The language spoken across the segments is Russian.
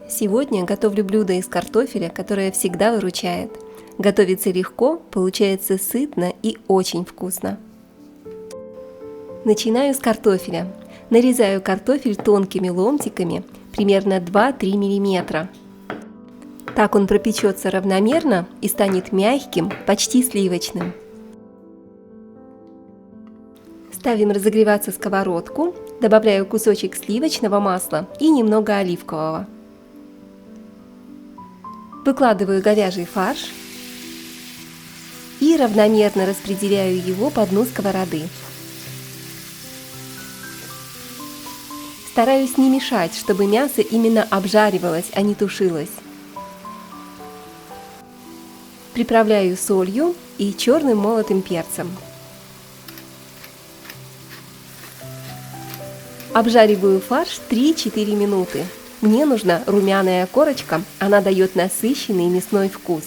Сегодня готовлю блюдо из картофеля, которое всегда выручает. Готовится легко, получается сытно и очень вкусно. Начинаю с картофеля. Нарезаю картофель тонкими ломтиками, примерно 2-3 мм. Так он пропечется равномерно и станет мягким, почти сливочным. Ставим разогреваться сковородку, добавляю кусочек сливочного масла и немного оливкового. Выкладываю говяжий фарш и равномерно распределяю его по дну сковороды. Стараюсь не мешать, чтобы мясо именно обжаривалось, а не тушилось. Приправляю солью и черным молотым перцем. Обжариваю фарш 3-4 минуты. Мне нужна румяная корочка, она дает насыщенный мясной вкус.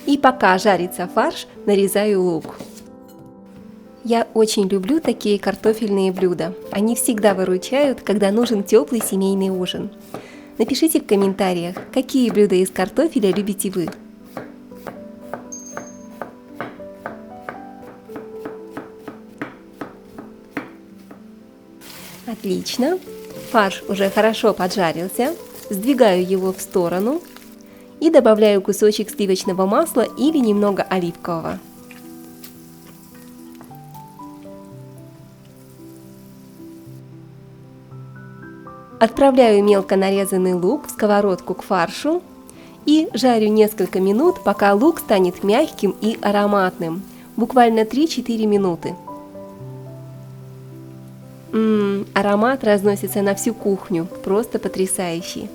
И пока жарится фарш, нарезаю лук. Я очень люблю такие картофельные блюда. Они всегда выручают, когда нужен теплый семейный ужин. Напишите в комментариях, какие блюда из картофеля любите вы. Отлично, фарш уже хорошо поджарился, сдвигаю его в сторону и добавляю кусочек сливочного масла или немного оливкового. Отправляю мелко нарезанный лук в сковородку к фаршу и жарю несколько минут, пока лук станет мягким и ароматным, буквально 3-4 минуты. Аромат разносится на всю кухню, просто потрясающий.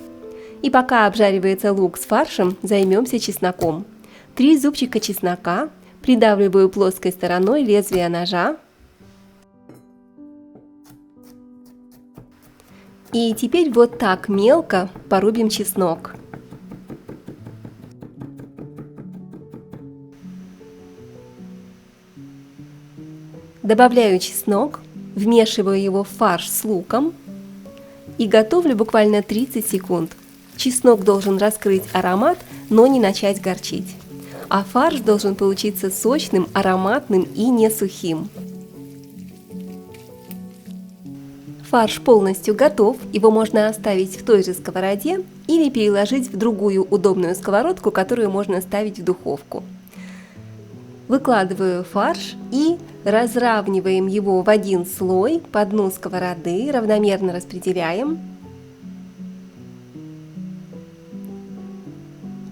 И пока обжаривается лук с фаршем, займемся чесноком. 3 зубчика чеснока, придавливаю плоской стороной лезвия ножа. И теперь вот так мелко порубим чеснок. Добавляю чеснок. Вмешиваю его в фарш с луком и готовлю буквально 30 секунд. Чеснок должен раскрыть аромат, но не начать горчить. А фарш должен получиться сочным, ароматным и не сухим. Фарш полностью готов, его можно оставить в той же сковороде или переложить в другую удобную сковородку, которую можно ставить в духовку. Выкладываю фарш и разравниваем его в один слой по дну сковороды, равномерно распределяем.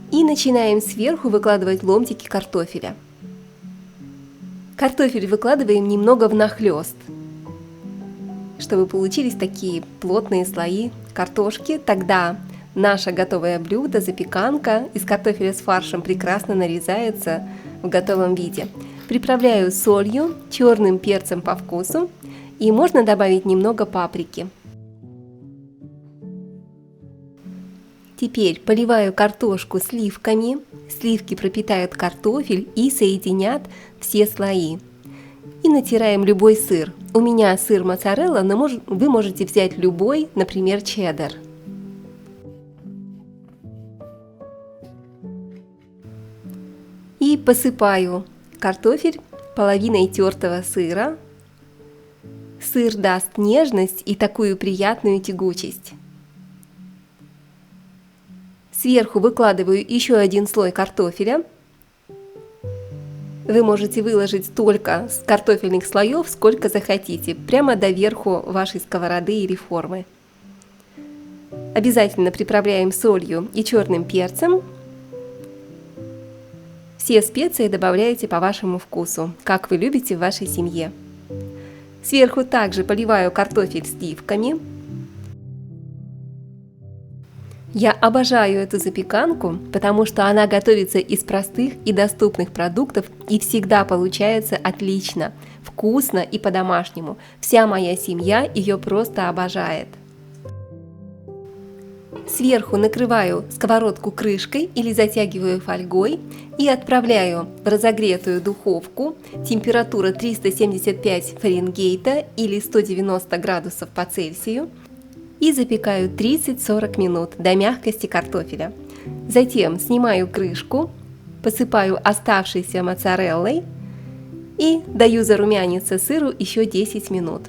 И начинаем сверху выкладывать ломтики картофеля. Картофель выкладываем немного внахлёст, чтобы получились такие плотные слои картошки. Тогда наше готовое блюдо, запеканка из картофеля с фаршем, прекрасно нарезается в готовом виде. Приправляю солью, черным перцем по вкусу и можно добавить немного паприки. Теперь поливаю картошку сливками. Сливки пропитают картофель и соединят все слои. И натираем любой сыр. У меня сыр моцарелла, но вы можете взять любой, например, чеддер. И посыпаю картофель половиной тертого сыра. Сыр даст нежность и такую приятную тягучесть. Сверху выкладываю еще один слой картофеля. Вы можете выложить столько картофельных слоев, сколько захотите, прямо до верху вашей сковороды или формы. Обязательно приправляем солью и черным перцем. Все специи добавляете по вашему вкусу, как вы любите в вашей семье. Сверху также поливаю картофель сливками. Я обожаю эту запеканку, потому что она готовится из простых и доступных продуктов и всегда получается отлично, вкусно и по-домашнему. Вся моя семья ее просто обожает. Сверху накрываю сковородку крышкой или затягиваю фольгой и отправляю в разогретую духовку. Температура 375 Фаренгейта или 190 градусов по Цельсию. и запекаю 30-40 минут до мягкости картофеля. Затем снимаю крышку, посыпаю оставшейся моцареллой и даю зарумяниться сыру еще 10 минут.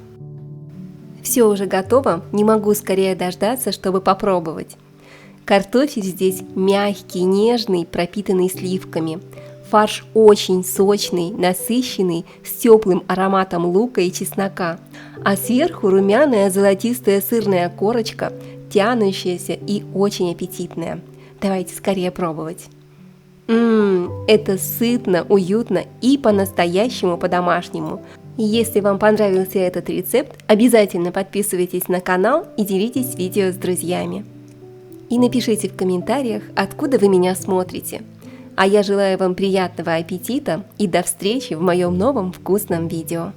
Все уже готово, не могу скорее дождаться, чтобы попробовать. Картофель здесь мягкий, нежный, пропитанный сливками. Фарш очень сочный, насыщенный, с теплым ароматом лука и чеснока. А сверху румяная золотистая сырная корочка, тянущаяся и очень аппетитная. Давайте скорее пробовать. Это сытно, уютно и по-настоящему по-домашнему. Если вам понравился этот рецепт, обязательно подписывайтесь на канал и делитесь видео с друзьями. И напишите в комментариях, откуда вы меня смотрите. А я желаю вам приятного аппетита и до встречи в моем новом вкусном видео.